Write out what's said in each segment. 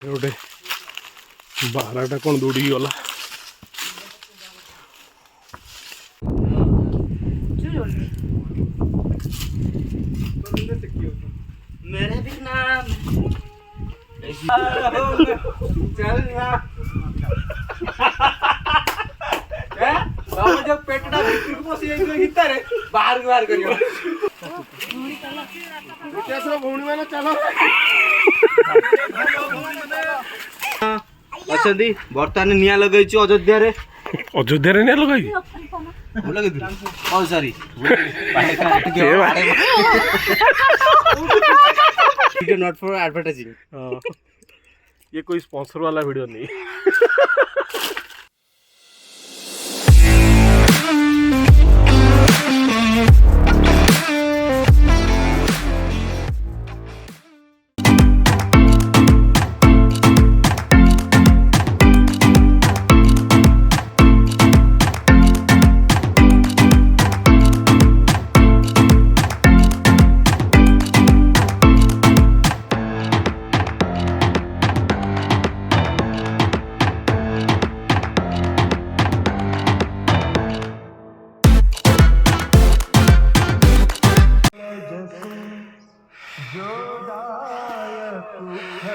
गोटे बारटा कौन दौड़ी गला मेरा भी नाम चल ना बाबा जब पेटड़ा भीतर को पसी जाई भीतर बाहर करियो कैसे भौणी माने चलो अछंदी बर्तमान निया लगै छि अयोध्या रे निया लगाई लगे दे ओ sorry video not for advertising ये कोई स्पॉन्सर वाला वीडियो नहीं।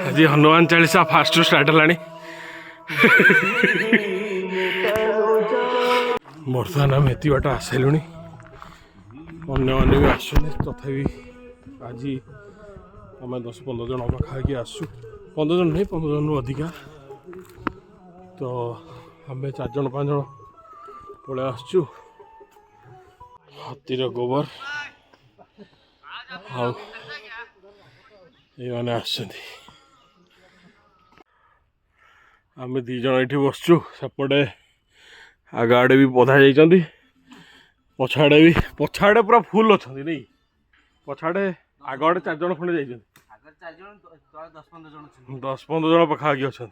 आज हनुमान चालीसा फास्ट स्टार्ट है बर्तमान आम एति बाट आसलु अन्य भी आसु तथापि आज आम 10-15 जन पाखापाखि आसु 15 जन नहीं 15 जन अधिका तो आम 4 जन 5 जन पलि आसु हाथीर गोबर आने आम 2 जन ये बसचु सेपटे आग आड़े भी पधा जाइंट पछाड़े भी पछाड़े पूरा फुल अच्छा नहीं पछाड़े आग आड़े 4 जन खंडे जा 10-15 जन पाखापाखि अच्छा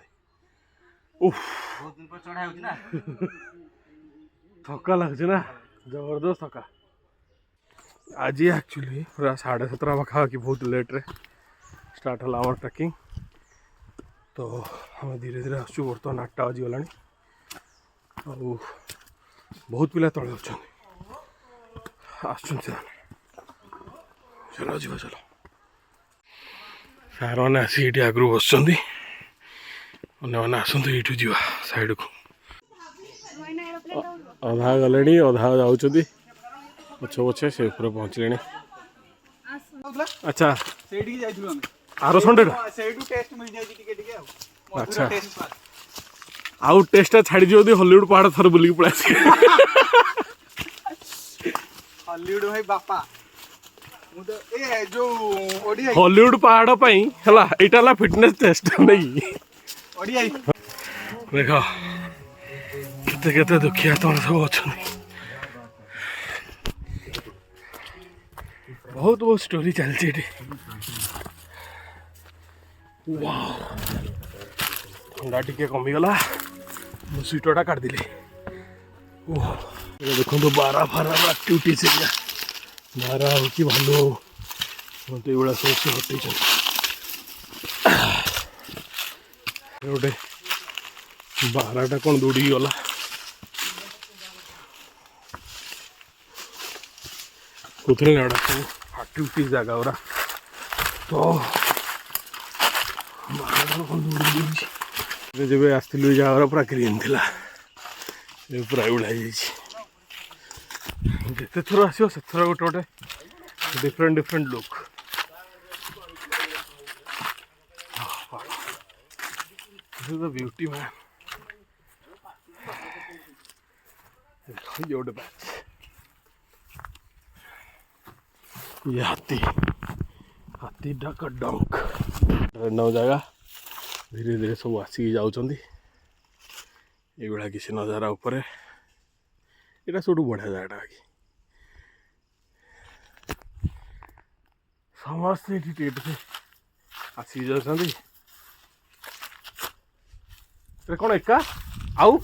थका लगुच ना जबरदस्त थका आज एक्चुअली पूरा 7:30 पाखापाखि बहुत लेट्रे स्टार्ट है आवर ट्रैकिंग तो हम धीरे धीरे आसु बर्तमान 8टा बाजीगला बहुत पिला तले अच्छा चलो जी चलो सार मैंने आसी ये आगु बस मैंने आसतु ये जा साइड को अधा गले अधा जाऊँच पछे पछे से पहुँचले। अच्छा आर संडे अच्छा आउ टेस्ट छाड़ी दियो हॉलीवुड पहाड़ थर बुलिक पड़ा हॉलीवुड भाई बापा ए जो ओडिया हॉलीवुड पहाड़ पई हला एटाला फिटनेस टेस्ट नहीं ओडिया देखो केते केते दुखिया तो सब अछन बहुत बहुत स्टोरी चलती है ठंडा टिके कमीगला मु स्वेटरटा काटिदेली देखो तो बारा फारा एक्टिविटी से बारा हो कि भालू हो मत ये सब से हटे गोटे बारटा कौन दौड़ी गला कौन सब एक्टिविटी जगह गुरा तो जब आसलु जगह पूरा ग्रीन थी पूरा उड़ा जिते थर आस थर गोटे गोटे different different look beauty man ये गोटे बैच ये हाथी डाक डंक नौ जगह धीरे धीरे सब आसिक जाऊँच ये किसी नजारा उपर यहाँ सब बढ़िया जगह कि समस्ते टेट से आसिक जाऊँ कौन एका आउ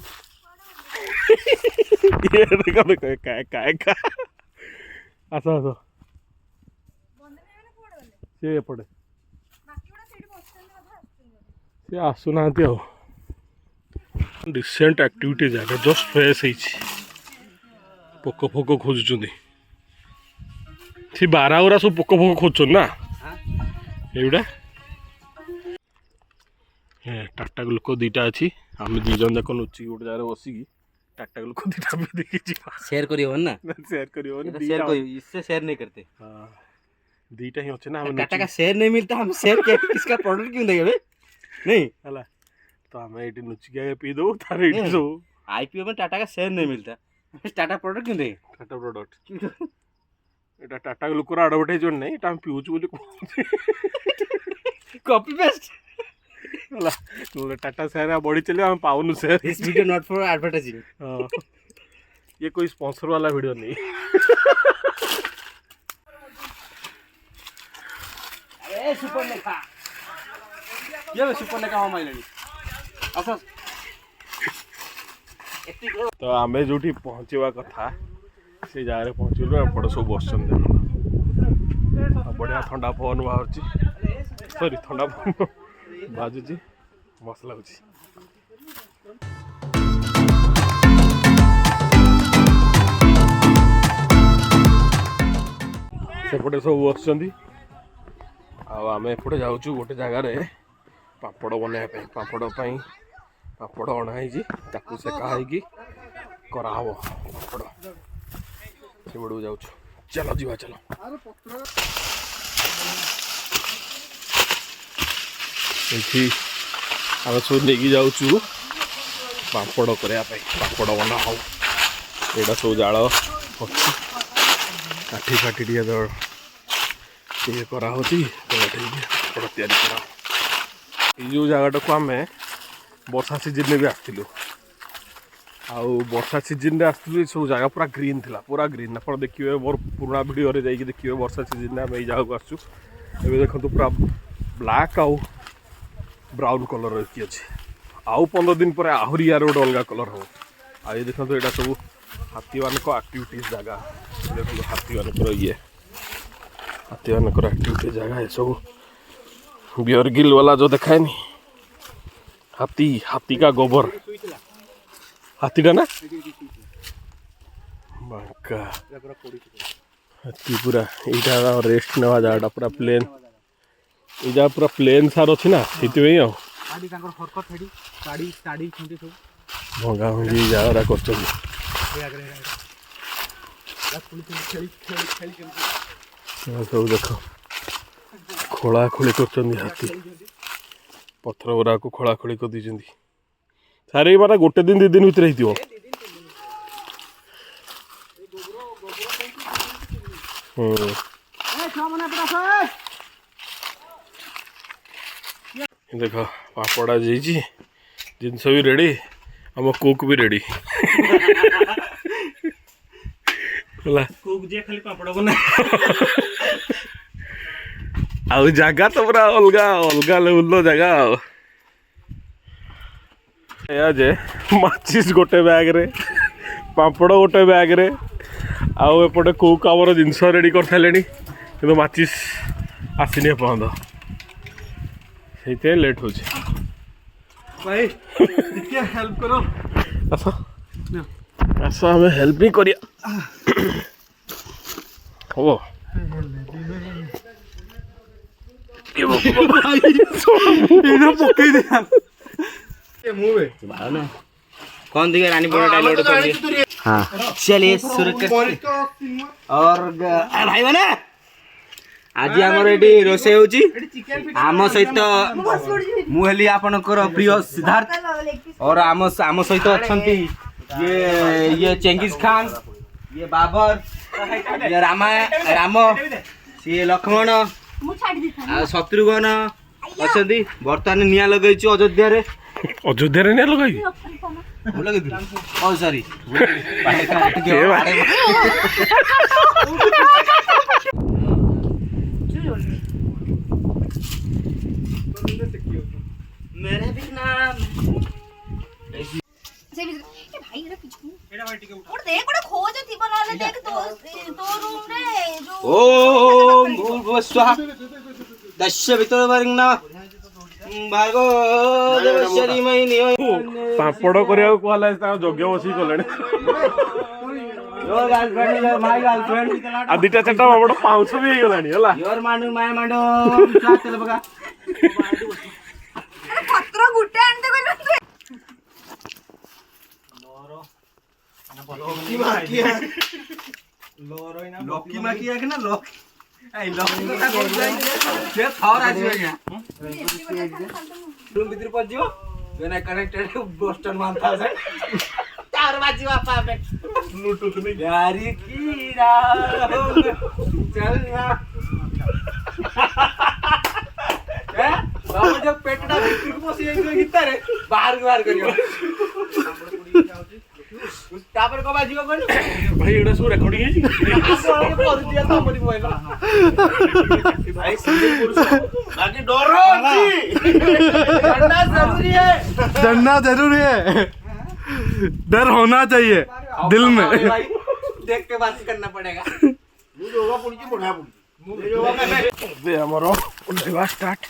ये देखो देखो एका एका एका आस आस से एपटे ସେ ଆସୁନାହାନ୍ତି ଆଉ ରିସେଣ୍ଟ ଆକ୍ଟିଭିଟି ଜାଗା ଜଷ୍ଟ ଫ୍ରେଶ ହେଇଛି ପୋକ ଫୋକ ଖୋଜୁଛନ୍ତି ସେ ବାରା ଗୁରା ସବୁ ପୋକ ଫୋକ ଖୋଜୁଛନ୍ତି ନା ଏଇଗୁଡ଼ା ଟାଟା ଲୋକ ଦୁଇଟା ଅଛି ଆମେ 2 ଜଣ ଯାକ ଲୁଚିକି ଗୋଟେ ଜାଗାରେ ବସିକି टाटा लोग दिखा भी देखी जी शेयर करियो ना शेयर करियो शेयर कोई इससे शेयर नहीं करते हां दीटा ही होचे ना हम टाटा का शेयर नहीं मिलता हम शेयर के किसका प्रोडक्ट क्यों देंगे बे नहीं हला तो हमें एटी नुची के पी दो तारे एटी सो आईपीओ में टाटा का शेयर नहीं मिलता टाटा प्रोडक्ट क्यों देंगे टाटा प्रोडक्ट एटा टाटा लोक रा एडवर्टाइजमेंट नहीं एटा हम पिउच बोली कॉपी पेस्ट हला टाटा शेयर बड़ी चले हम पाउनु share this video not for advertising ये कोई स्पॉन्सर वाला वीडियो नहीं अरे सुपर लेखा ये सुपर लेखा हम आइलनी अच्छा तो आमे जोठी पहुंचवा कथा से जारे पहुंचलु एपड़ सब बसछन बढ़िया ठंडा पवन बाहरची सॉरी ठंडा पवन बाजुची मस्त लाଗୁଛି सेपटे सब बसुँच आम एपटे जाऊँ गोटे जगार पापड़ बनवाई पापड़ पापड़ अणाई सेकाई कराव पापड़ से बड़ू जाऊँ चलो जीवा चलो ये आम सब नहीं जाऊँ पापड़ करने पापड़ बना हो यहाँ सब जाल काठी फाटी टे करा पापड़ तैयारी करा जो जगटा को आम वर्षा सीजन में भी आसलु आउ वर्षा सीजन में आसलु सब जगह पूरा ग्रीन थिला पूरा ग्रीन आप देखिए मोर पुराना वीडियो जाइए देखिए वर्षा सीजन में आम ये जगह को आसु देखो पूरा ब्लैक आउ ब्राउन कलर की अच्छे आउ 15 दिन पर आहरी यार गोटे अलग कलर हो आई देखो यहाँ सब हाथी मान आक्टिविटीज जगह देखो हाथी मान ये हाथी मान आक्टिविटी जगह ये सब बियर गिल वाला जो देखाए नी हाथी हाथी का गोबर हाथी का ना बांका हाथी पूरा यहाँ रेस्ट नवा जगह पूरा प्लेन ये पूरा प्लेन सार अच्छी ना से भंगा भंगी जगह कर सब देख खोला खोली कर हाथी पथर गुरा को खोला खोली कर दी सारे मारा गोटे दिन 2 दिन भर देख पापड़ा जी जिनस भी रेडी आम कुक भी रेडी खाली पापड़ बना आउ जगह तो पूरा अलग अलग लेवल जगह जे माचिस गोटे बैग रे पापड़ गोटे बैग रे आउ एपटे कुक आमर जिनस रेडी कर सारे कि माचिस आसनी एपर्यंत से लेट हो भाई हेल्प करो आस आस हमें हेल्प ही करिया हम कौन दिखे रानी बोला डायलॉग हाँ चलिए और भाई बने आज आमर ये रोसे आम सहित मुहली आपनकर प्रिय सिद्धार्थ और आम सहित अच्छा ये चेंगिस खान ये बाबर ये राम सी लक्ष्मण शत्रुघ्न अच्छा बर्तमान निया लगे अयोध्या रे अयोध्या रे निया लगे सॉरी मेरे भी नाम से भी ए भाई एटा पिछु एटा भाई टिके उठा और देख कोडा खोज थिबो नाले देख तो रूम रे जो ओम भूर्भुवः स्वः दस्य वितरवरिं नमः भागो देवश्री मैनी पापड़ करिया कहला जग्य बसी गले योर गर्लफ्रेंड माय गर्लफ्रेंड आ दिटा चारटा पापड़ पाउच भी हे गलानी हला योर मांडू माय मांडू क्या चल बगा पत्र गुटे आनते कोन लॉकी माकिया लॉकी माकिया के ना लॉक आई लॉकी का बोल जाई से थौर आज गया रूम भीतर पहुंच जियो वेना कनेक्टेड बोस्टन मानता है तार बाजी बापा पे ब्लूटूथ में यारी की राह चल ना ए बाबू जब पेटड़ा भीतर को पसी एक गीता रे बाहर करियो तापर को बाजी कोन भाई एडा सो रिकॉर्डिंग है जी आगे पर दिया तो मरी मोबाइल भाई सिंगल पुरुष बाकी डरो जी डरना जरूरी है डर होना चाहिए दिल में भाई देख के बात करना पड़ेगा मुझे होगा पुल की बढ़ा मुझे होगा दे हमरो उल्टा स्टार्ट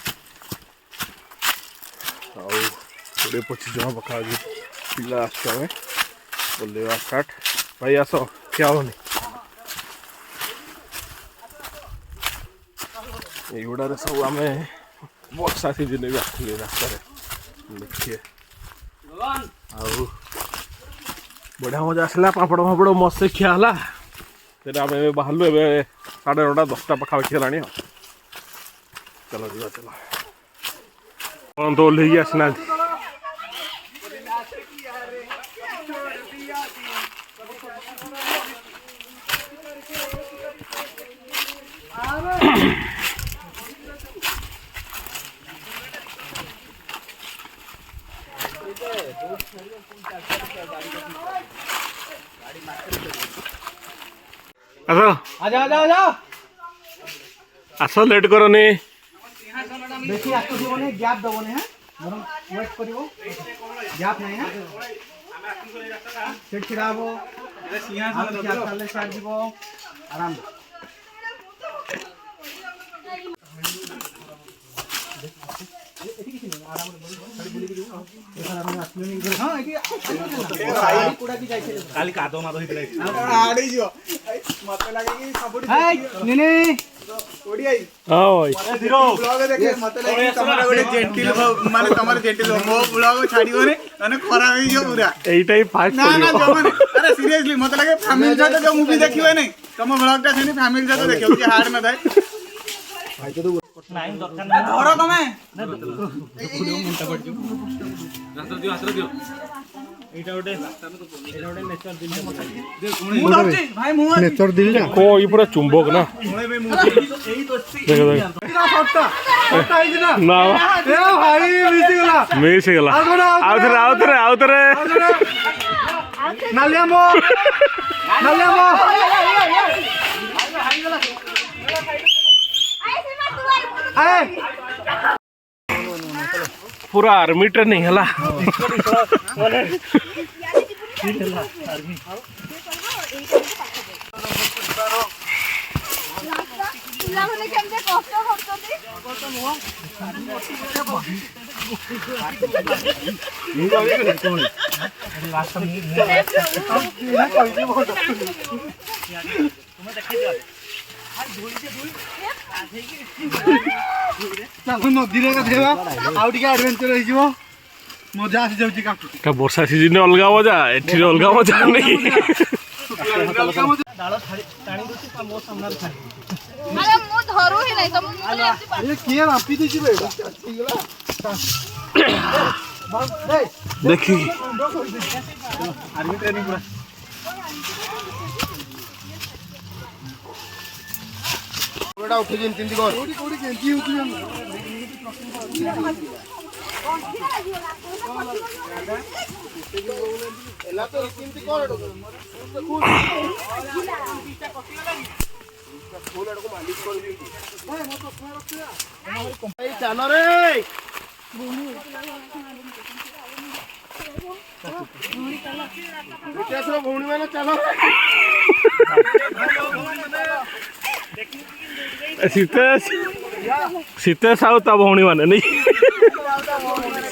आओ थोड़े पछ जो बका जी पिला आछवे बोलेवा स्टार्ट भाई आसो क्या होनी एगुड़ा सब आम वर्षा सीजन भी आसले रास्तार देखिए आउ बढ़िया मजा आसला पापड़ फापड़ मस्त से खिया है तेरे आम बाहर ए 9:30 10टा पाखापाखि है चलो जी चलो कौन तो ओल्ल आसना आजा आस लेट करनी बेसी आको दिबने गैप दबने हैं बरम वेट करिवो गैप नहीं है सेट खिराबो सिंहासन क्या चले साइड दिबो आराम काली कादो मादो हितले आड़ी जो मते लागे कि सबुडी नेने ओडी आई हां भाई धीरो ब्लॉग देखे मते लागे तमरा गोटे जेंटिल माने तमरा जेंटिल मो ब्लॉग छाड़ीबो ने माने खरा होई जो पूरा एटा ही फास्ट ना ना जो माने अरे सीरियसली मते लागे फैमिली साथ जो मूवी देखिबे नहीं तम ब्लॉग टा सेनी फैमिली साथ देखियो कि हार्ड में थाए भाई तो नाइन दरकार नहीं धरो तमे मुंटा पड़ जो रास्ता दियो एटा ओटे नेचर दिल मु धरछि भाई मु नेचर दिल को ये पूरा चुंबक ना एही दोस्ती देखो देखो सट्टा है ना ना ए भाई मिस गला आउतरे नालियामो पूरा आर्मी ट्रेनिंग हला नदी गाधेवा आउ टे एडवेंचर हो मजा आसी जाऊँ काटू वर्षा सीजन अलग मजा एठी अलग मजा नहीं देखी आर्मी ट्रेनिंग पूरा बेटा उठ जिन तिंदी कर कोडी केंजी होती एला तो तिंदी कर फूल को मालिश कर दी चलो रे भौणी मैंने चलो सीते साउ ता भौणी माने नहीं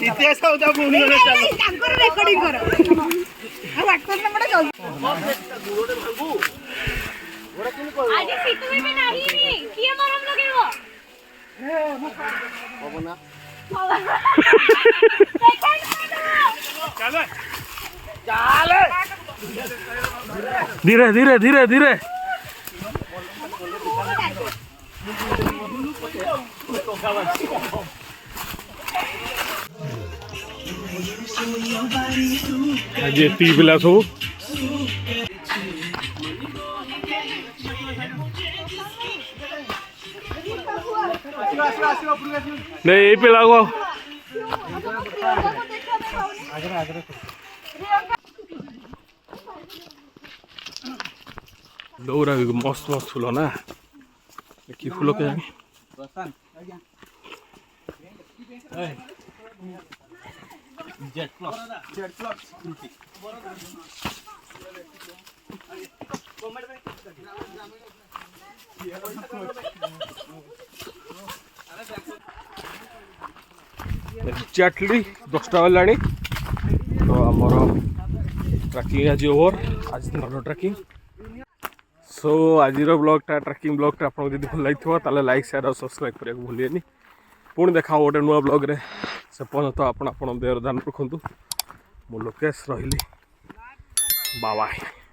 ଇତିହାସ ଆଉ ତା ଭଉଣୀ ଜଣେ ଚାଲ ତାଙ୍କର ରେକର୍ଡିଂ କର ଆଉ ୱାଟସଆପ ନମ୍ବର ଚାଲ ଆଜି ସିତୁ ବି ନାହିଁ କିଏ ମରମ ଲଗେଇବ ପବନା चाले धीरे धीरे धीरे धीरे ये ती पिला सब नहीं ये पिला को दौरा भी मस्त मस्त फूल ना कि फूल के एक्जाक्टली 10टा वाली तो आमर ट्रैकिंग आज ओवर आज दिन ट्रैकिंग सो आज ब्लॉगटा ट्रैकिंग ब्लॉगटा आपको जब भल लगे लाइक शेयर और सब्सक्राइब करने को भूलिए पुणी देखा गोटे नुआ ब्लॉग रे से पर्यंत आप देहर ध्यान रखु मु लोकेश रही बाय बाय।